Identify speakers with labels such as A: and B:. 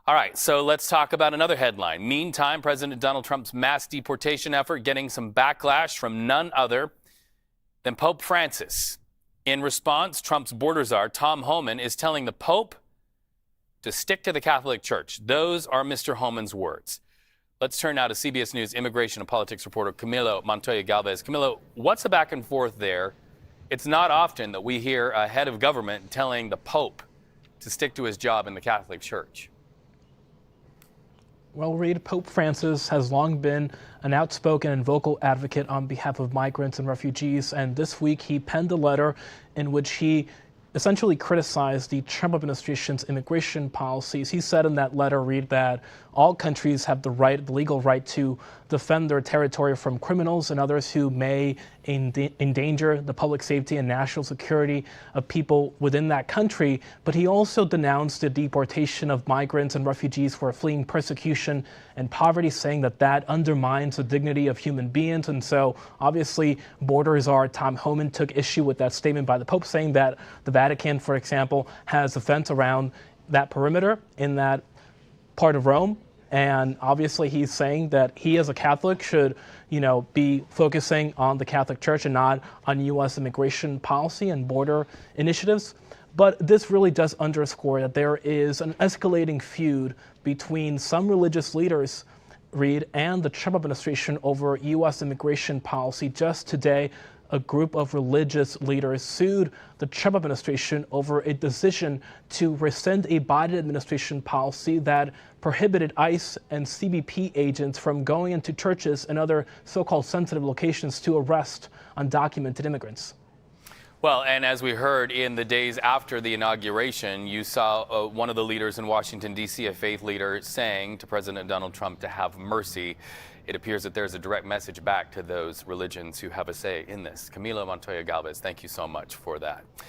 A: All right, so let's talk about another headline. Meantime, President Donald Trump's mass deportation effort getting some backlash from none other than Pope Francis. In response, Trump's border czar, Tom Homan, is telling the Pope to stick to the Catholic Church. Those are Mr. Homan's words. Let's turn now to CBS News immigration and politics reporter Camilo Montoya-Galvez. Camilo, what's the back and forth there? It's not often that we hear a head of government telling the Pope to stick to his job in the Catholic Church.
B: Well, Reed, Pope Francis has long been an outspoken and vocal advocate on behalf of migrants and refugees, and this week he penned a letter in which he essentially criticized the Trump administration's immigration policies. He said in that letter, Reed, that all countries have the legal right to defend their territory from criminals and others who may endanger the public safety and national security of people within that country. But he also denounced the deportation of migrants and refugees who are fleeing persecution and poverty, saying that that undermines the dignity of human beings. And so obviously border czar Tom Homan took issue with that statement by the Pope, saying that the Vatican, for example, has a fence around that perimeter in that part of Rome. And obviously he's saying that he as a Catholic should, be focusing on the Catholic Church and not on U.S. immigration policy and border initiatives. But this really does underscore that there is an escalating feud between some religious leaders, Reed, and the Trump administration over U.S. immigration policy. Just today, a group of religious leaders sued the Trump administration over a decision to rescind a Biden administration policy that prohibited ICE and CBP agents from going into churches and other so-called sensitive locations to arrest undocumented immigrants.
A: Well, and as we heard in the days after the inauguration, you saw one of the leaders in Washington, D.C., a faith leader, saying to President Donald Trump to have mercy. It appears that there's a direct message back to those religions who have a say in this. Camilo Montoya-Galvez, thank you so much for that.